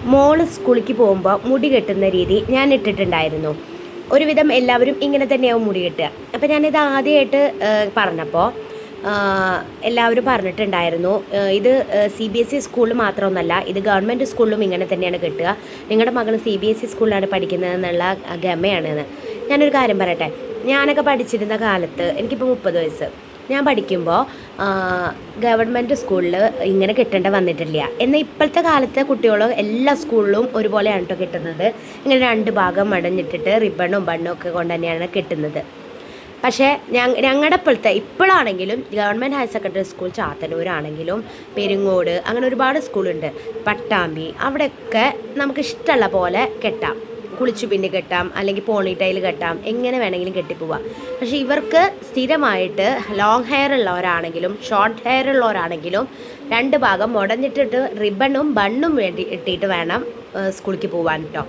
മോള് സ്കൂളിലേക്ക് പോകുമ്പോൾ മുടി കെട്ടുന്ന രീതി ഞാൻ ഇട്ടിട്ടുണ്ടായിരുന്നു. ഒരുവിധം എല്ലാവരും ഇങ്ങനെ തന്നെയാവും മുടി കെട്ടുക. അപ്പോൾ ഞാനിത് ആദ്യമായിട്ട് പറഞ്ഞപ്പോൾ എല്ലാവരും പറഞ്ഞിട്ടുണ്ടായിരുന്നു, ഇത് CBSE സ്കൂളിൽ മാത്രമൊന്നുമല്ല, ഇത് ഗവൺമെൻറ് സ്കൂളിലും ഇങ്ങനെ തന്നെയാണ് കെട്ടുക, നിങ്ങളുടെ മകൾ CBSE സ്കൂളിലാണ് പഠിക്കുന്നതെന്നുള്ള ഗമയാണെന്ന്. ഞാനൊരു കാര്യം പറയട്ടെ, ഞാനൊക്കെ പഠിച്ചിരുന്ന കാലത്ത്, എനിക്കിപ്പോൾ 30 വയസ്സ്, ഞാൻ പഠിക്കുമ്പോൾ ഗവൺമെൻറ് സ്കൂളിൽ ഇങ്ങനെ കിട്ടേണ്ട വന്നിട്ടില്ല. എന്നാൽ ഇപ്പോഴത്തെ കാലത്തെ കുട്ടികൾ എല്ലാ സ്കൂളിലും ഒരുപോലെയാണ് കേട്ടോ കിട്ടുന്നത്. ഇങ്ങനെ 2 ഭാഗം മടഞ്ഞിട്ടിട്ട് റിബണും ബണ്ണും ഒക്കെ കൊണ്ട് തന്നെയാണ് കിട്ടുന്നത്. പക്ഷേ ഞങ്ങളുടെ ഇപ്പോഴാണെങ്കിലും ഗവൺമെൻറ് ഹയർ സെക്കൻഡറി സ്കൂൾ ചാത്തന്നൂരാണെങ്കിലും പെരിങ്ങോട് അങ്ങനെ ഒരുപാട് സ്കൂളുണ്ട്, പട്ടാമ്പി, അവിടെയൊക്കെ നമുക്ക് ഇഷ്ടമുള്ള പോലെ കെട്ടാം. കുളിച്ചു പിന്നെ കെട്ടാം, അല്ലെങ്കിൽ പോണി ടൈൽ കെട്ടാം, എങ്ങനെ വേണമെങ്കിലും കെട്ടിപ്പോവാം. പക്ഷേ ഇവർക്ക് സ്ഥിരമായിട്ട് ലോങ് ഹെയർ ഉള്ളവരാണെങ്കിലും ഷോർട്ട് ഹെയർ ഉള്ളവരാണെങ്കിലും 2 ഭാഗം മുടഞ്ഞിട്ടിട്ട് റിബണും ബണ്ണും വേണ്ടി ഇട്ടിട്ട് വേണം സ്കൂളിലേക്ക് പോകാൻ കേട്ടോ.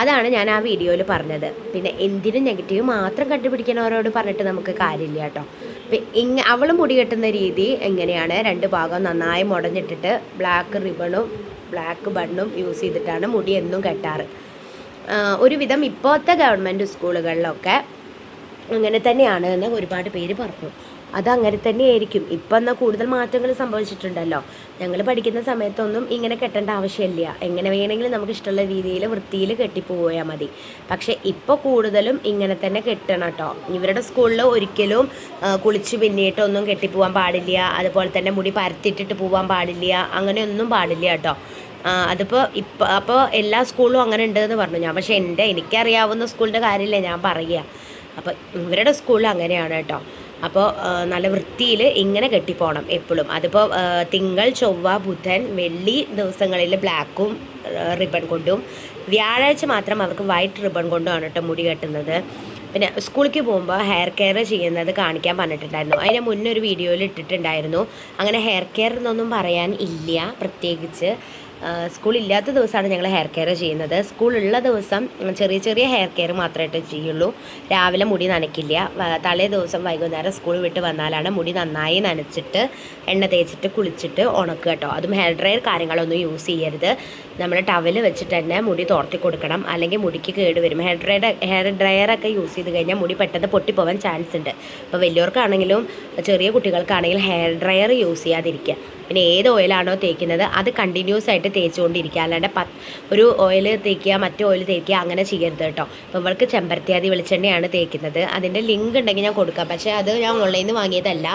അതാണ് ഞാൻ ആ വീഡിയോയിൽ പറഞ്ഞത്. പിന്നെ എന്തിനും നെഗറ്റീവ് മാത്രം കണ്ടുപിടിക്കുന്നവരോട് പറഞ്ഞിട്ട് നമുക്ക് കാര്യമില്ല കേട്ടോ. അവൾ മുടി കെട്ടുന്ന രീതി എങ്ങനെയാണ്, 2 ഭാഗം നന്നായി മുടഞ്ഞിട്ടിട്ട് ബ്ലാക്ക് റിബണും ബ്ലാക്ക് ബണ്ണും യൂസ് ചെയ്തിട്ടാണ് മുടി എന്നും കെട്ടാറ്. ഒരുവിധം ഇപ്പോഴത്തെ ഗവൺമെൻറ് സ്കൂളുകളിലൊക്കെ അങ്ങനെ തന്നെയാണ് എന്ന് ഒരുപാട് പേര് പറഞ്ഞു. അതങ്ങനെ തന്നെയായിരിക്കും. ഇപ്പം എന്നാൽ കൂടുതൽ മാറ്റങ്ങൾ സംഭവിച്ചിട്ടുണ്ടല്ലോ. ഞങ്ങൾ പഠിക്കുന്ന സമയത്തൊന്നും ഇങ്ങനെ കെട്ടേണ്ട ആവശ്യമില്ല, എങ്ങനെ വേണമെങ്കിലും നമുക്ക് ഇഷ്ടമുള്ള രീതിയിൽ വൃത്തിയിൽ കെട്ടിപ്പോയാൽ മതി. പക്ഷേ ഇപ്പോൾ കൂടുതലും ഇങ്ങനെ തന്നെ കെട്ടണം കേട്ടോ. ഇവരുടെ സ്കൂളിൽ ഒരിക്കലും കുളിച്ച് പിന്നിയിട്ടൊന്നും കെട്ടിപ്പോവാൻ പാടില്ല, അതുപോലെ തന്നെ മുടി പരത്തിയിട്ടിട്ട് പോകാൻ പാടില്ല, അങ്ങനെയൊന്നും പാടില്ല കേട്ടോ. അപ്പോൾ എല്ലാ സ്കൂളിലും അങ്ങനെ ഉണ്ടെന്ന് പറഞ്ഞു ഞാൻ. പക്ഷേ എനിക്കറിയാവുന്ന സ്കൂളിൻ്റെ കാര്യമില്ല ഞാൻ പറയുക. അപ്പോൾ ഇവരുടെ സ്കൂളിൽ അങ്ങനെയാണ് കേട്ടോ. അപ്പോൾ നല്ല വൃത്തിയിൽ ഇങ്ങനെ കെട്ടിപ്പോണം എപ്പോഴും. അതിപ്പോൾ തിങ്കൾ, ചൊവ്വ, ബുധൻ, വെള്ളി ദിവസങ്ങളിൽ ബ്ലാക്കും റിബൺ കൊണ്ടും, വ്യാഴാഴ്ച മാത്രം അവർക്ക് വൈറ്റ് റിബൺ കൊണ്ടുമാണ് കേട്ടോ മുടി കെട്ടുന്നത്. പിന്നെ സ്കൂളിലേക്ക് പോകുമ്പോൾ ഹെയർ കെയർ ചെയ്യുന്നത് കാണിക്കാൻ പറഞ്ഞിട്ടുണ്ടായിരുന്നു. അതിന് മുന്നേ ഒരു വീഡിയോയിൽ ഇട്ടിട്ടുണ്ടായിരുന്നു. അങ്ങനെ ഹെയർ കെയർ എന്നൊന്നും പറയാൻ ഇല്ല. പ്രത്യേകിച്ച് സ്കൂളില്ലാത്ത ദിവസമാണ് ഞങ്ങൾ ഹെയർ കെയർ ചെയ്യുന്നത്. സ്കൂളുള്ള ദിവസം ചെറിയ ചെറിയ ഹെയർ കെയർ മാത്രമായിട്ട് ചെയ്യുള്ളൂ. രാവിലെ മുടി നനയ്ക്കില്ല. തലേ ദിവസം വൈകുന്നേരം സ്കൂൾ വിട്ട് വന്നാലാണ് മുടി നന്നായി നനച്ചിട്ട് എണ്ണ തേച്ചിട്ട് കുളിച്ചിട്ട് ഉണക്കുക കേട്ടോ. അതും ഹെയർ ഡ്രയർ കാര്യങ്ങളൊന്നും യൂസ് ചെയ്യരുത്. നമ്മൾ ടവൽ വെച്ചിട്ട് തന്നെ മുടി തോർത്തി കൊടുക്കണം, അല്ലെങ്കിൽ മുടിക്ക് കേടുവരും. ഹെയർ ഡ്രയറൊക്കെ യൂസ് ചെയ്ത് കഴിഞ്ഞാൽ മുടി പെട്ടെന്ന് പൊട്ടിപ്പോവാൻ ചാൻസ് ഉണ്ട്. അപ്പോൾ വലിയവർക്കാണെങ്കിലും ചെറിയ കുട്ടികൾക്കാണെങ്കിലും ഹെയർ ഡ്രയർ യൂസ് ചെയ്യാതിരിക്കുക. പിന്നെ ഏത് ഓയിലാണോ തേക്കുന്നത് അത് കണ്ടിന്യൂസ് ആയിട്ട് തേച്ചുകൊണ്ടിരിക്കുക, അല്ലാണ്ട് ഒരു ഓയിൽ തേക്കുക മറ്റേ ഓയിൽ തേക്കുക അങ്ങനെ ചെയ്യരുത് കേട്ടോ. അപ്പോൾ ഇവൾക്ക് ചെമ്പരത്തിയാതി വെളിച്ചെണ്ണയാണ് തേക്കുന്നത്. അതിൻ്റെ ലിങ്ക് ഉണ്ടെങ്കിൽ ഞാൻ കൊടുക്കാം. പക്ഷേ അത് ഞാൻ ഓൺലൈനിൽ നിന്ന് വാങ്ങിയതല്ല,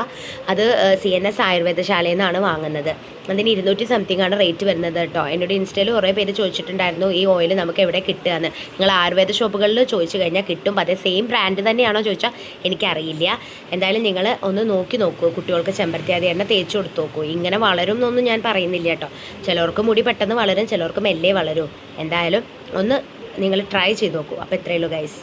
അത് CNS ആയുർവേദശാലയിൽ നിന്നാണ് വാങ്ങുന്നത്. അതിന് 200 സംതിങ് ആണ് റേറ്റ് വരുന്നത് കേട്ടോ. എന്നോട് ഇൻസ്റ്റയിൽ കുറേ പേര് ചോദിച്ചിട്ടുണ്ടായിരുന്നു ഈ ഓയിൽ നമുക്ക് എവിടെ കിട്ടുകയെന്ന്. നിങ്ങൾ ആയുർവേദ ഷോപ്പുകളിൽ ചോദിച്ചു കഴിഞ്ഞാൽ കിട്ടും. അതേ സെയിം ബ്രാൻഡ് തന്നെയാണോ ചോദിച്ചാൽ എനിക്കറിയില്ല. എന്തായാലും നിങ്ങൾ ഒന്ന് നോക്കൂ, കുട്ടികൾക്ക് ചെമ്പരത്തിയാതി എണ്ണ തേച്ച് കൊടുത്ത് നോക്കൂ. ഇങ്ങനെ വളരും എന്നൊന്നും ഞാൻ പറയുന്നില്ല കേട്ടോ. ചിലർക്ക് മുടി പെട്ടെന്ന് വളരും, ചിലർക്ക് മെല്ലെ വളരും. എന്തായാലും ഒന്ന് നിങ്ങൾ ട്രൈ ചെയ്ത് നോക്കൂ. അപ്പോൾ ഇത്രയേ ഉള്ളൂ ഗൈസ്.